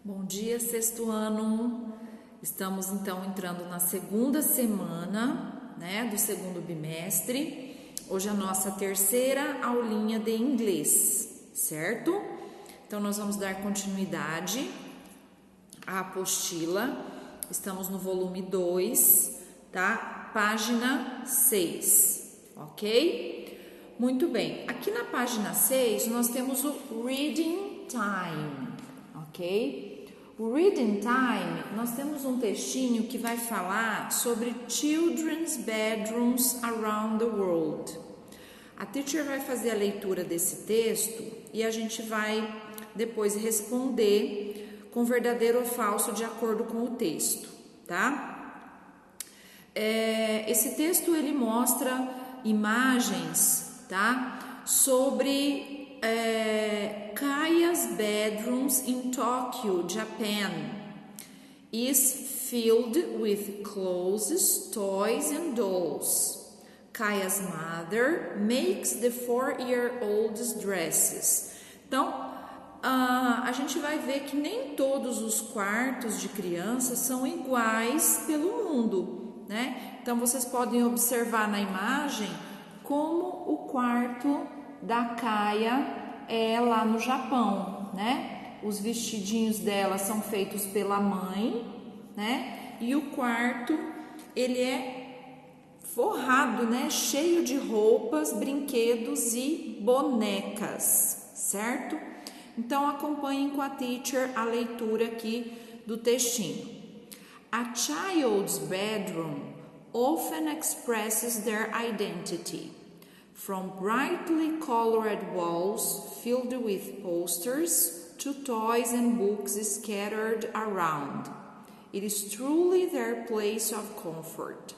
Bom dia, sexto ano. Estamos então entrando na segunda semana, do segundo bimestre. Hoje é a nossa terceira aulinha de inglês, certo? Então nós vamos dar continuidade à apostila. Estamos no volume 2, tá? Página 6, ok? Muito bem. Aqui na página 6 nós temos o Reading Time, ok? O Reading Time, nós temos um textinho que vai falar sobre Children's Bedrooms Around the World. A teacher vai fazer a leitura desse texto e a gente vai depois responder com verdadeiro ou falso de acordo com o texto, tá? Esse texto ele mostra imagens, tá? Sobre Kaya's bedrooms in Tokyo, Japan, is filled with clothes, toys and dolls. Kaya's mother makes the 4-year-old's dresses. Então, a gente vai ver que nem todos os quartos de crianças são iguais pelo mundo, né? Então, vocês podem observar na imagem como o quarto da Kaya é lá no Japão, né? Os vestidinhos dela são feitos pela mãe, né? E o quarto, ele é forrado, né? Cheio de roupas, brinquedos e bonecas, certo? Então, acompanhem com a teacher a leitura aqui do textinho. A child's bedroom often expresses their identity. From brightly colored walls filled with posters to toys and books scattered around. It is truly their place of comfort.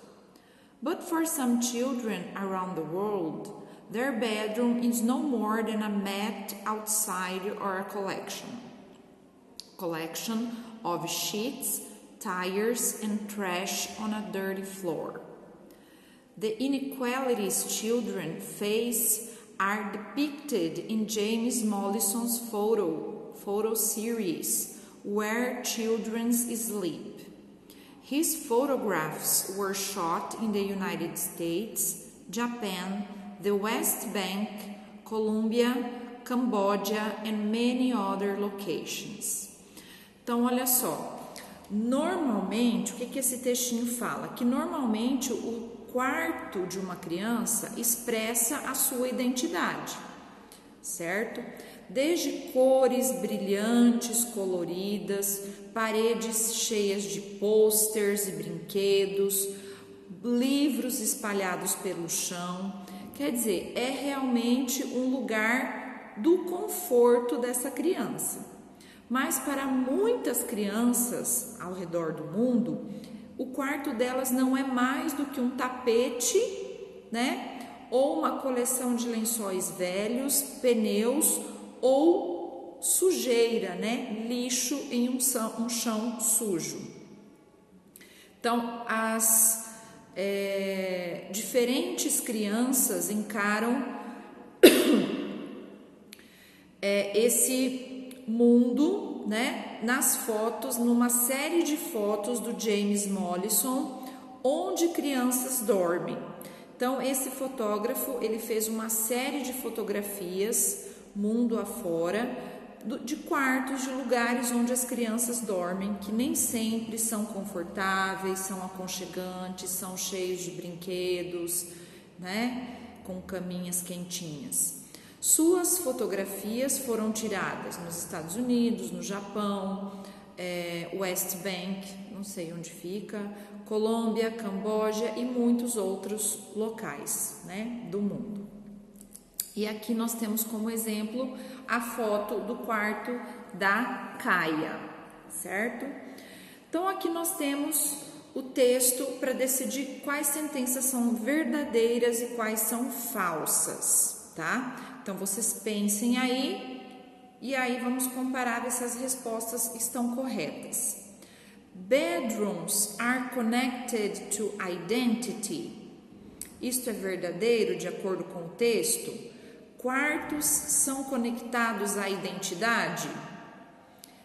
But for some children around the world, their bedroom is no more than a mat outside or a collection of sheets, tires, and trash on a dirty floor. The inequalities children face are depicted in James Mollison's photo series, Where Children Sleep. His photographs were shot in the United States, Japan, the West Bank, Colombia, Cambodia, and many other locations. Então, olha só, normalmente, o que esse textinho fala? Que normalmente o quarto de uma criança expressa a sua identidade, certo? Desde cores brilhantes, coloridas, paredes cheias de posters e brinquedos, livros espalhados pelo chão. Quer dizer, é realmente um lugar do conforto dessa criança. Mas para muitas crianças ao redor do mundo, o quarto delas não é mais do que um tapete, né? Ou uma coleção de lençóis velhos, pneus ou sujeira, né? Lixo em um chão sujo. Então, as diferentes crianças encaram esse mundo, né, nas fotos, numa série de fotos do James Mollison, onde crianças dormem. Então, esse fotógrafo, ele fez uma série de fotografias, mundo afora, de quartos, de lugares onde as crianças dormem, que nem sempre são confortáveis, são aconchegantes, são cheios de brinquedos, né, com caminhas quentinhas. Suas fotografias foram tiradas nos Estados Unidos, no Japão, West Bank, não sei onde fica, Colômbia, Camboja e muitos outros locais, né, do mundo. E aqui nós temos como exemplo a foto do quarto da Kaya, certo? Então aqui nós temos o texto para decidir quais sentenças são verdadeiras e quais são falsas, tá? Então, vocês pensem aí, e aí vamos comparar ver se as respostas estão corretas. Bedrooms are connected to identity. Isto é verdadeiro de acordo com o texto? Quartos são conectados à identidade?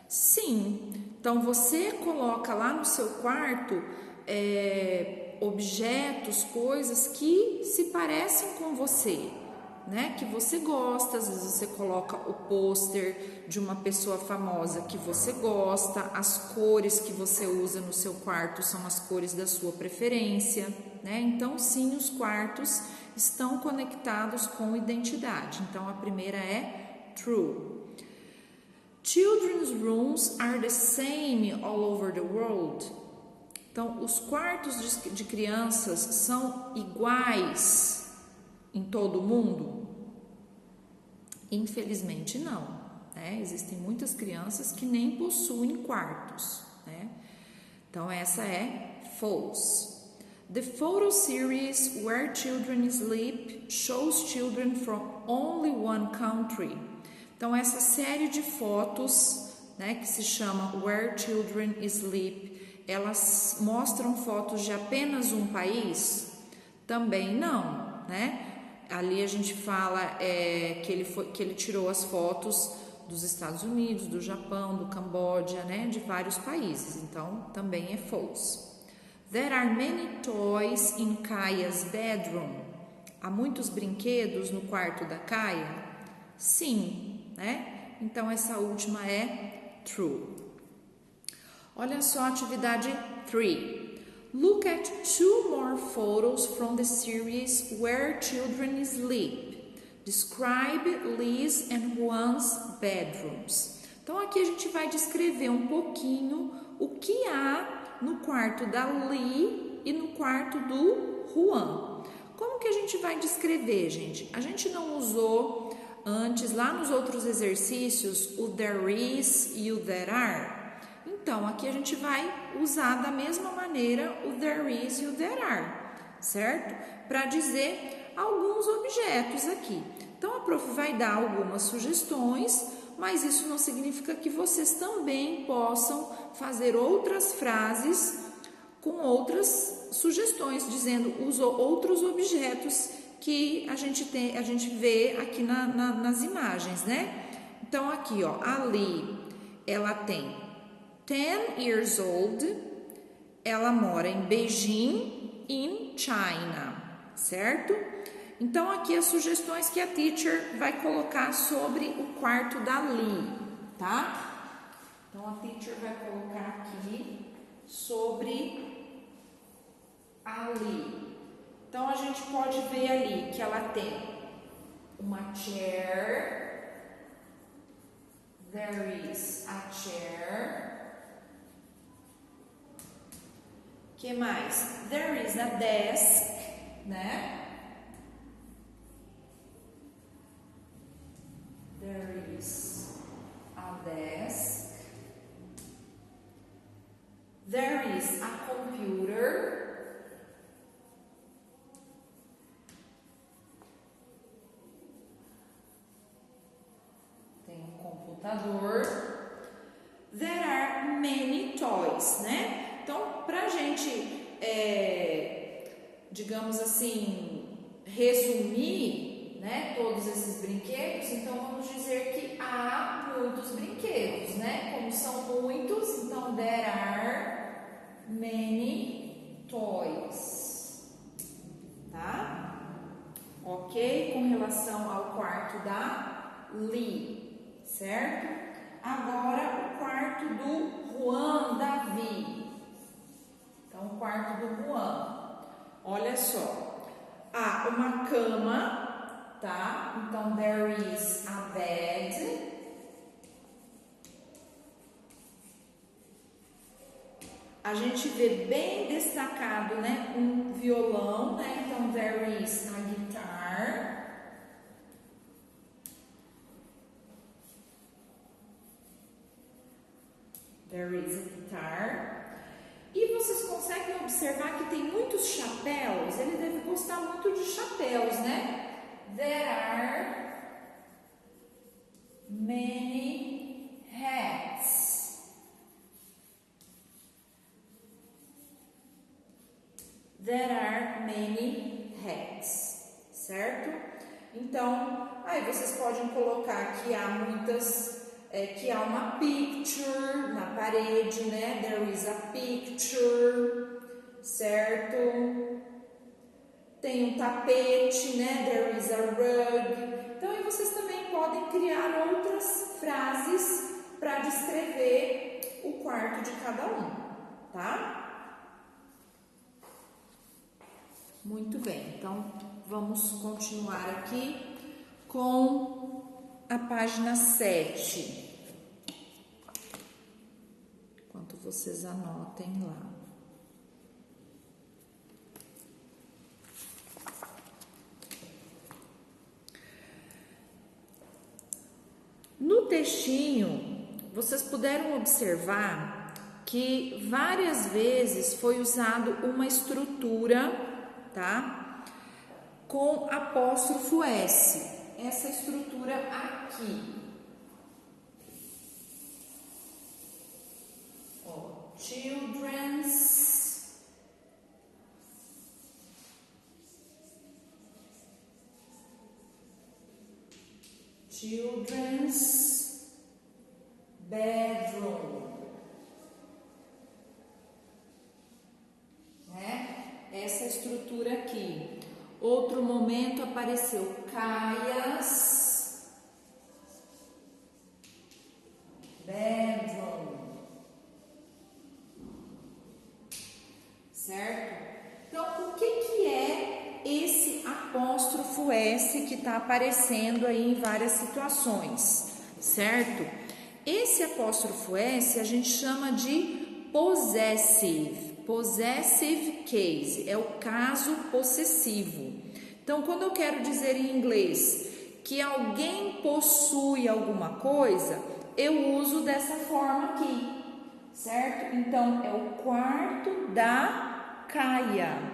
Sim, Então, você coloca lá no seu quarto objetos, coisas que se parecem com você, né? Que você gosta. Às vezes você coloca o pôster de uma pessoa famosa que você gosta, as cores que você usa no seu quarto são as cores da sua preferência, né? Então, sim, os quartos estão conectados com identidade. Então, a primeira é true. Children's rooms are the same all over the world. Então, os quartos de crianças são iguais em todo o mundo? Infelizmente não, né? Existem muitas crianças que nem possuem quartos, né? Então, essa é false. The photo series Where Children Sleep shows children from only one country. Então, essa série de fotos, né, que se chama Where Children Sleep, elas mostram fotos de apenas um país? Também não, né? Ali a gente fala que ele tirou as fotos dos Estados Unidos, do Japão, do Camboja, né, de vários países. Então, também é false. There are many toys in Kaya's bedroom. Há muitos brinquedos no quarto da Kaya? Sim, né? Então, essa última é true. Olha só a atividade 3. Look at 2 more photos from the series Where Children Sleep. Describe Liz and Juan's bedrooms. Então, aqui a gente vai descrever um pouquinho o que há no quarto da Lee e no quarto do Juan. Como que a gente vai descrever, gente? A gente não usou antes, lá nos outros exercícios, o there is e o there are. Então, aqui a gente vai usar da mesma maneira o there is e o there are, certo? Para dizer alguns objetos aqui. Então, a prof vai dar algumas sugestões, mas isso não significa que vocês também possam fazer outras frases com outras sugestões, dizendo os outros objetos que a gente vê aqui nas imagens, né? Então, aqui, ó, a Lee, ela tem 10 years old, ela mora em Beijing, in China, certo? Então, aqui as sugestões que a teacher vai colocar sobre o quarto da Lee, tá? Então, a teacher vai colocar aqui sobre a Lee. Então, a gente pode ver ali que ela tem uma chair, there is a chair. Que mais? There is a desk, né? There is a desk. There is a computer. Tem um computador. There are many toys, né? Então, para a gente, digamos assim, resumir, né, todos esses brinquedos, então vamos dizer que há muitos brinquedos, né? Como são muitos, então there are many toys, tá? Ok? Com relação ao quarto da Lee, certo? Agora o quarto do Juan Davi. Então, o quarto do Juan. Olha só. Há uma cama, tá? Então, there is a bed. A gente vê bem destacado, né? Um violão, né? Então, there is a guitar. There is a guitar. E vocês conseguem observar que tem muitos chapéus? Ele deve gostar muito de chapéus, né? There are many hats. There are many hats, certo? Então, aí vocês podem colocar que há muitas, que há uma picture na parede. parede, né? There is a picture, certo? Tem um tapete, né? There is a rug. Então, aí vocês também podem criar outras frases para descrever o quarto de cada um, tá? Muito bem, então vamos continuar aqui com a página 7. Enquanto vocês anotem lá. No textinho, vocês puderam observar que várias vezes foi usado uma estrutura, tá? Com apóstrofo S. Essa estrutura aqui. Ó, children's, bedroom, né? Essa estrutura aqui. Outro momento apareceu Kaia's bedroom, certo? Então, o que é esse apóstrofo S que está aparecendo aí em várias situações, certo? Esse apóstrofo S a gente chama de possessive case, é o caso possessivo. Então, quando eu quero dizer em inglês que alguém possui alguma coisa, eu uso dessa forma aqui, certo? Então, é o quarto da Kaia.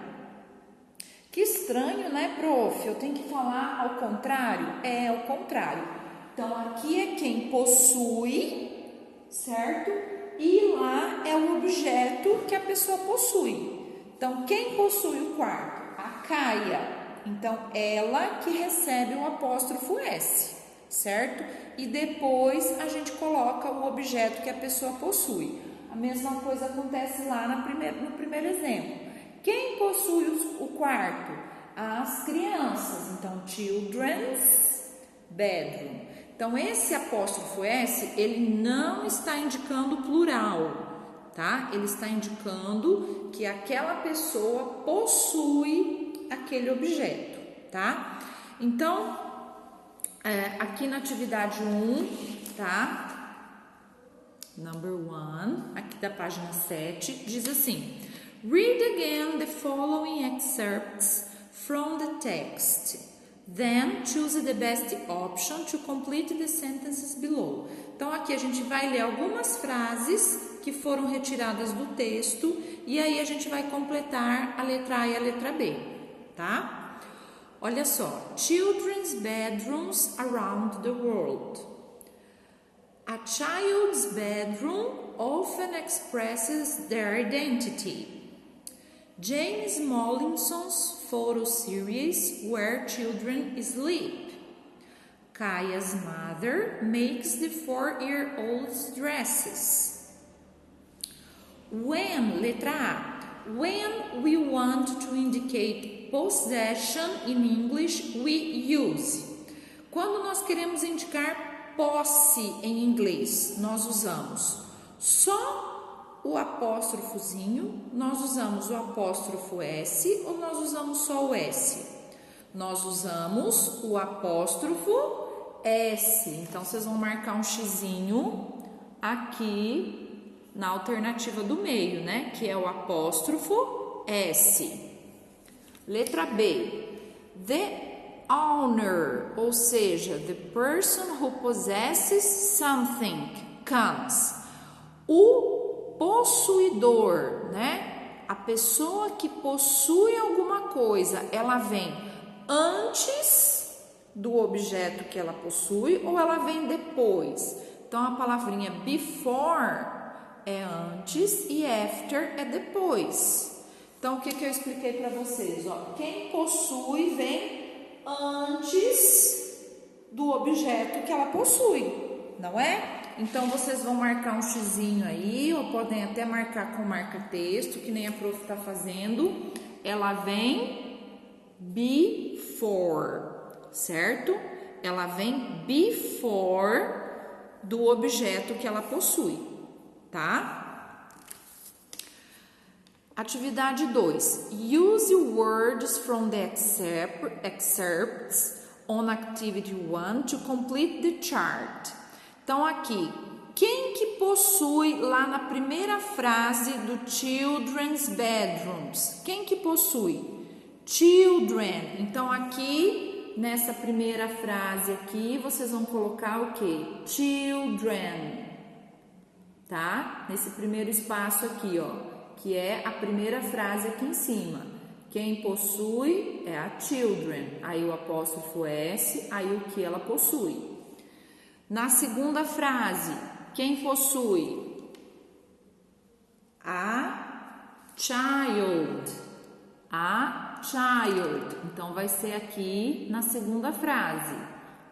Que estranho, né, prof? Eu tenho que falar ao contrário? É ao contrário. Então, aqui é quem possui, certo? E lá é o objeto que a pessoa possui. Então, quem possui o quarto? A Kaia. Então, ela que recebe o apóstrofo S, certo? E depois a gente coloca o objeto que a pessoa possui. A mesma coisa acontece lá no primeiro exemplo. Quem possui o quarto? As crianças. Então, children's bedroom. Então, esse apóstrofo S, ele não está indicando plural, tá? Ele está indicando que aquela pessoa possui aquele objeto, tá? Então, aqui na atividade 1, tá? Number 1, aqui da página 7, diz assim: Read again the following excerpts from the text. Then choose the best option to complete the sentences below. Então, aqui a gente vai ler algumas frases que foram retiradas do texto e aí a gente vai completar a letra A e a letra B, tá? Olha só. Children's bedrooms around the world. A child's bedroom often expresses their identity. James Mollinson's photo series Where Children Sleep. Kaia's mother makes the 4-year-old's dresses. When, letra A, when we want to indicate possession in English, we use. Quando nós queremos indicar posse em inglês, nós usamos só o apóstrofozinho, nós usamos o apóstrofo S ou nós usamos só o S? Nós usamos o apóstrofo S. Então, vocês vão marcar um xizinho aqui na alternativa do meio, né? Que é o apóstrofo S. Letra B. The owner, ou seja, the person who possesses something, comes. O possuidor, né? A pessoa que possui alguma coisa, ela vem antes do objeto que ela possui ou ela vem depois? Então, a palavrinha before é antes e after é depois. Então, o que eu expliquei para vocês? Ó, quem possui vem antes do objeto que ela possui, não é? Então, vocês vão marcar um xizinho aí, ou podem até marcar com marca-texto, que nem a prof está fazendo. Ela vem before, certo? Ela vem before do objeto que ela possui, tá? Atividade 2. Use words from the excerpts on activity 1 to complete the chart. Então, aqui, quem que possui lá na primeira frase do children's bedrooms? Quem que possui? Children. Então, aqui, nessa primeira frase aqui, vocês vão colocar o quê? Children. Tá? Nesse primeiro espaço aqui, ó, que é a primeira frase aqui em cima. Quem possui é a children. Aí o apóstrofo S, aí o que ela possui. Na segunda frase, quem possui? A child. A child. Então, vai ser aqui na segunda frase.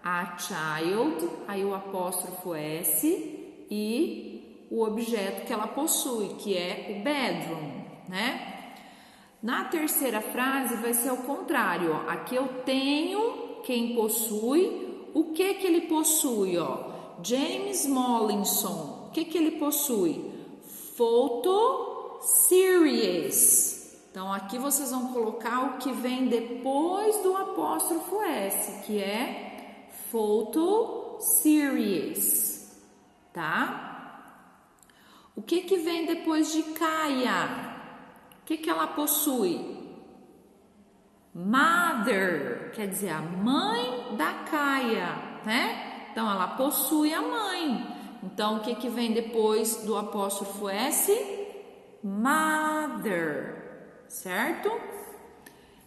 A child, aí o apóstrofo S e o objeto que ela possui, que é o bedroom, né? Na terceira frase, vai ser o contrário, ó. Aqui eu tenho quem possui. O que ele possui, ó? James Mollinson. O que ele possui? Photo series. Então, aqui vocês vão colocar o que vem depois do apóstrofo S, que é photo series, tá? O que vem depois de Kaia? O que ela possui? Mother, quer dizer, a mãe da Kaia, né? Então, ela possui a mãe. Então, o que vem depois do apóstrofo S? Mother, certo?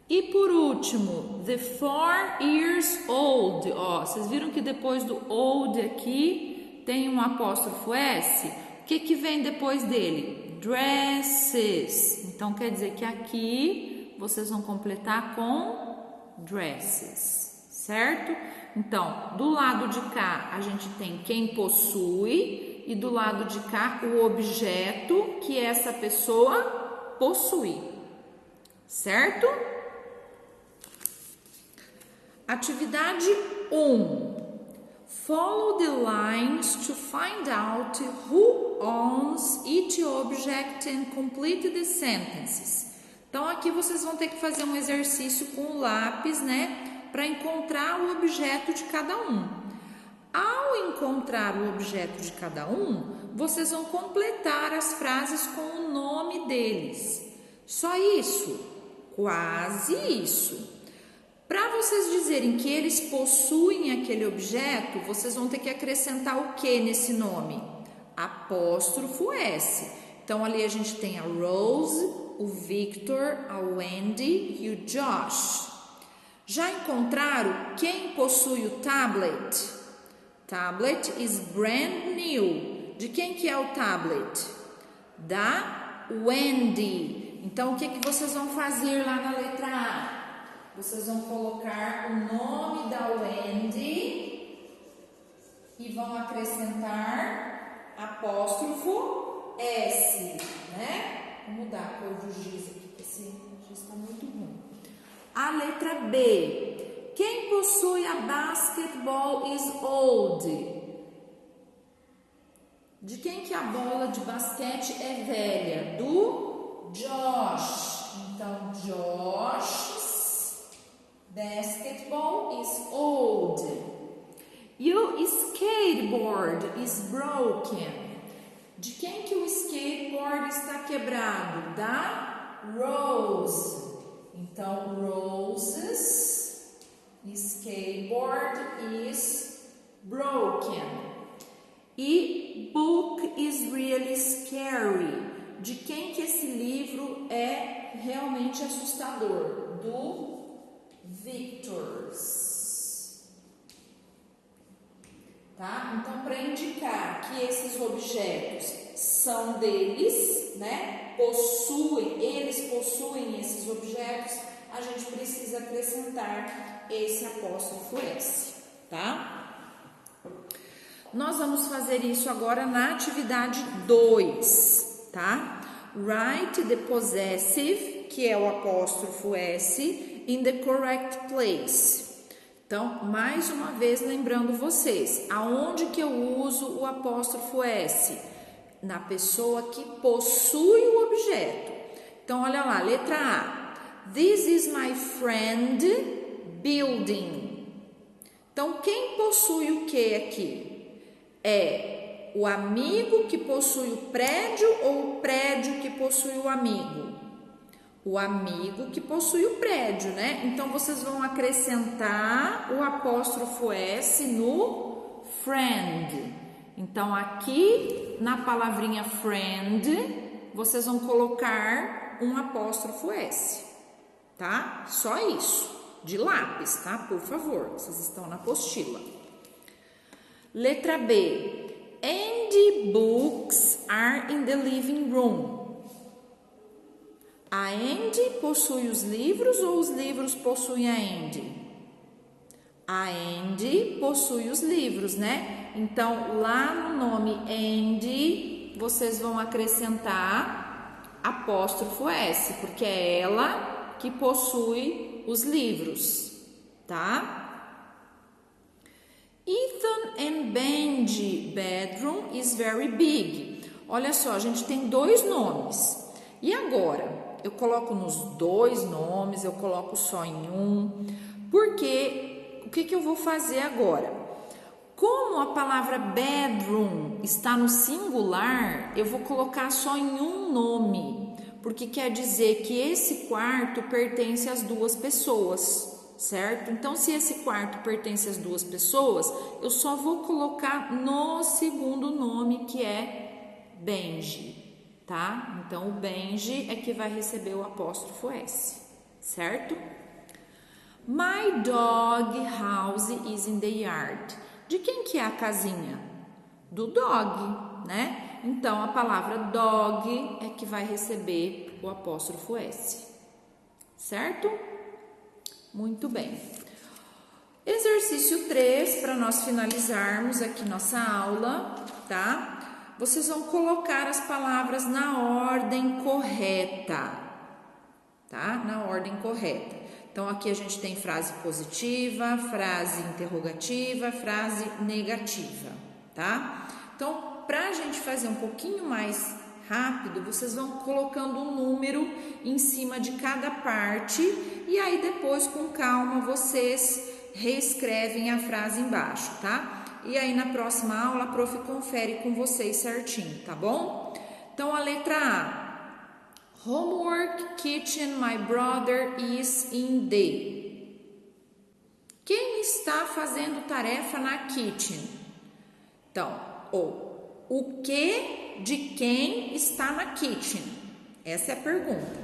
E por último, the 4 years old. Ó, vocês viram que depois do old aqui tem um apóstrofo S? O que vem depois dele? Dresses. Então, quer dizer que aqui vocês vão completar com dresses, certo? Então, do lado de cá, a gente tem quem possui e do lado de cá, o objeto que essa pessoa possui, certo? Atividade 1. Follow the lines to find out who owns each object and complete the sentences. Então, aqui vocês vão ter que fazer um exercício com o lápis, né? Para encontrar o objeto de cada um. Ao encontrar o objeto de cada um, vocês vão completar as frases com o nome deles. Só isso? Quase isso. Para vocês dizerem que eles possuem aquele objeto, vocês vão ter que acrescentar o que nesse nome? Apóstrofo S. Então, ali a gente tem a Rose, o Victor, a Wendy e o Josh. Já encontraram quem possui o tablet? Tablet is brand new. De quem que é o tablet? Da Wendy. Então, o que vocês vão fazer lá na letra A? Vocês vão colocar o nome da Wendy e vão acrescentar apóstrofo S, né? Vou mudar a cor do giz aqui, porque esse giz está muito ruim. A letra B. Quem possui a basketball is old? De quem que a bola de basquete é velha? Do Josh. Então, Josh's basketball is old. Your skateboard is broken. De quem que o skateboard está quebrado? Da Rose. Então, Rose's skateboard is broken. E book is really scary. De quem que esse livro é realmente assustador? Do Victor's. Tá? Então, para indicar que esses objetos são deles, né? Eles possuem esses objetos, a gente precisa acrescentar esse apóstrofo S, tá? Nós vamos fazer isso agora na atividade 2, tá? Write the possessive, que é o apóstrofo S, in the correct place. Então, mais uma vez lembrando vocês, aonde que eu uso o apóstrofo S? Na pessoa que possui o objeto. Então, olha lá, letra A. This is my friend building. Então, quem possui o que aqui? É o amigo que possui o prédio ou o prédio que possui o amigo? O amigo que possui o prédio, né? Então, vocês vão acrescentar o apóstrofo S no friend. Então, aqui na palavrinha friend, vocês vão colocar um apóstrofo S, tá? Só isso, de lápis, tá? Por favor, vocês estão na apostila. Letra B. And books are in the living room. A Andy possui os livros ou os livros possuem a Andy? A Andy possui os livros, né? Então, lá no nome Andy, vocês vão acrescentar apóstrofo S, porque é ela que possui os livros, tá? Ethan and Benji bedroom is very big. Olha só, a gente tem dois nomes. E agora? Eu coloco nos dois nomes, eu coloco só em um, porque o que eu vou fazer agora? Como a palavra bedroom está no singular, eu vou colocar só em um nome, porque quer dizer que esse quarto pertence às duas pessoas, certo? Então, se esse quarto pertence às duas pessoas, eu só vou colocar no segundo nome, que é Benji. Tá? Então, o Benji é que vai receber o apóstrofo S, certo? My dog house is in the yard. De quem que é a casinha? Do dog, né? Então, a palavra dog é que vai receber o apóstrofo S, certo? Muito bem. Exercício 3, para nós finalizarmos aqui nossa aula, tá? Vocês vão colocar as palavras na ordem correta, tá? Na ordem correta. Então, aqui a gente tem frase positiva, frase interrogativa, frase negativa, tá? Então, para a gente fazer um pouquinho mais rápido, vocês vão colocando um número em cima de cada parte e aí depois, com calma, vocês reescrevem a frase embaixo, tá? E aí, na próxima aula, a prof confere com vocês certinho, tá bom? Então, a letra A. Homework kitchen, my brother is in the. Quem está fazendo tarefa na kitchen? Então, o que de quem está na kitchen? Essa é a pergunta.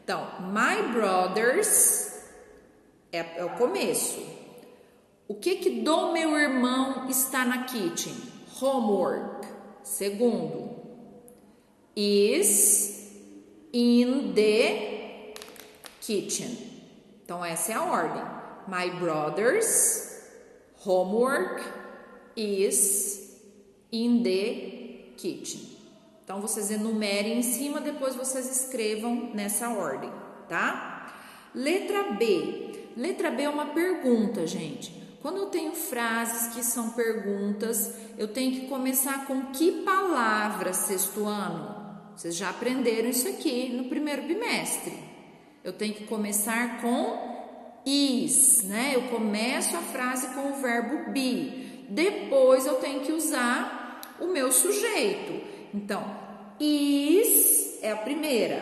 Então, my brothers é o começo. O que do meu irmão está na kitchen? Homework. Segundo, is in the kitchen. Então, essa é a ordem. My brother's homework is in the kitchen. Então, vocês enumerem em cima, depois vocês escrevam nessa ordem, tá? Letra B. Letra B é uma pergunta, gente. Quando eu tenho frases que são perguntas, eu tenho que começar com que palavra, sexto ano? Vocês já aprenderam isso aqui no primeiro bimestre. Eu tenho que começar com is, né? Eu começo a frase com o verbo be. Depois eu tenho que usar o meu sujeito. Então, is é a primeira.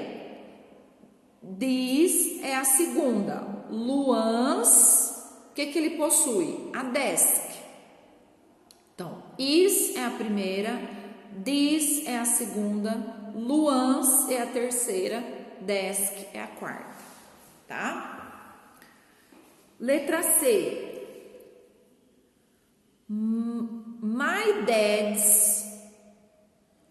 This é a segunda. Luan's, o que ele possui? A desk. Então, is é a primeira, this é a segunda, Luan's é a terceira, desk é a quarta, tá? Letra C. My dad's.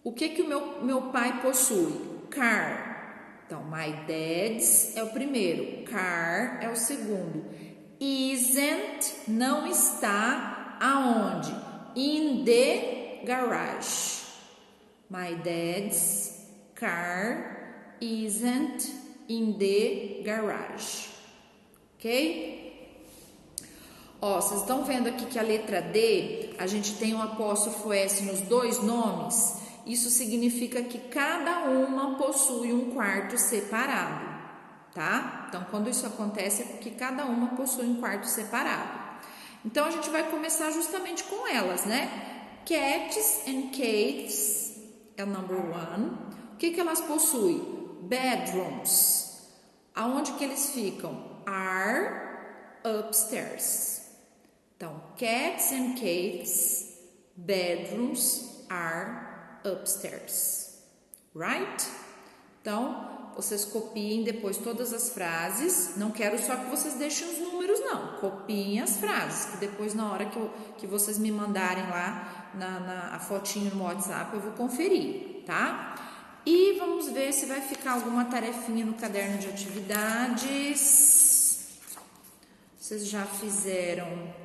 O que o meu pai possui? Car. Então, my dad's é o primeiro, car é o segundo. Isn't não está aonde? in the garage. My dad's car isn't in the garage. Ok? Ó, vocês estão vendo aqui que a letra D, a gente tem um apóstrofo S nos dois nomes. Isso significa que cada uma possui um quarto separado, tá? Então, quando isso acontece, é porque cada uma possui um quarto separado. Então, a gente vai começar justamente com elas, né? Cats and caves é o number one. O que elas possuem? Bedrooms. Aonde que eles ficam? Are upstairs. Então, cats and caves, bedrooms are upstairs. Right? Então, vocês copiem depois todas as frases. Não quero só que vocês deixem os números, não. Copiem as frases, que depois na hora que vocês me mandarem lá a fotinho no WhatsApp, eu vou conferir, tá? E vamos ver se vai ficar alguma tarefinha no caderno de atividades. Vocês já fizeram...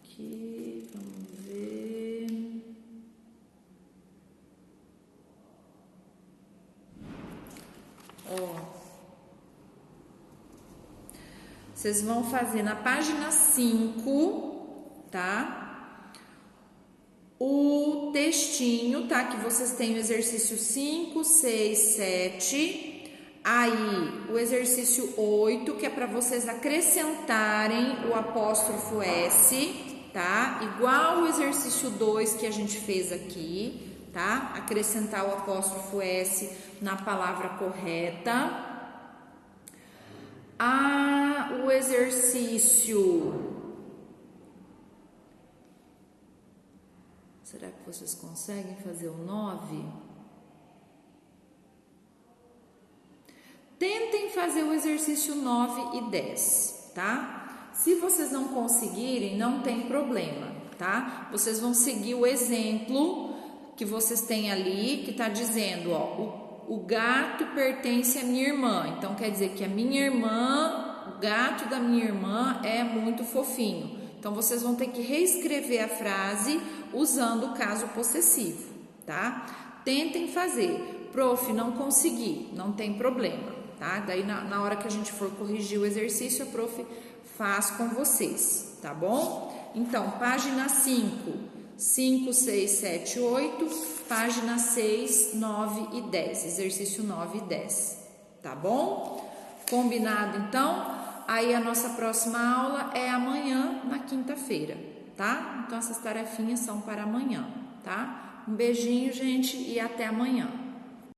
Aqui, vamos ver... Ó, vocês vão fazer na página 5, tá? O textinho, tá? Que vocês têm o exercício 5, 6, 7. Aí, o exercício 8, que é para vocês acrescentarem o apóstrofo S, tá? Igual o exercício 2 que a gente fez aqui, tá? Acrescentar o apóstrofo S na palavra correta. O exercício... Será que vocês conseguem fazer o 9? Tentem fazer o exercício 9 e 10, tá? Se vocês não conseguirem, não tem problema, tá? Vocês vão seguir o exemplo que vocês têm ali, que tá dizendo, ó, o gato pertence à minha irmã. Então, quer dizer que a minha irmã, o gato da minha irmã é muito fofinho. Então, vocês vão ter que reescrever a frase usando o caso possessivo, tá? Tentem fazer. Prof, não consegui, não tem problema, tá? Daí, na hora que a gente for corrigir o exercício, a prof faz com vocês, tá bom? Então, página 5, 5, 6, 7, 8, página 6, 9 e 10, exercício 9 e 10, tá bom? Combinado, então? Aí a nossa próxima aula é amanhã, na quinta-feira, tá? Então essas tarefinhas são para amanhã, tá? Um beijinho, gente, e até amanhã.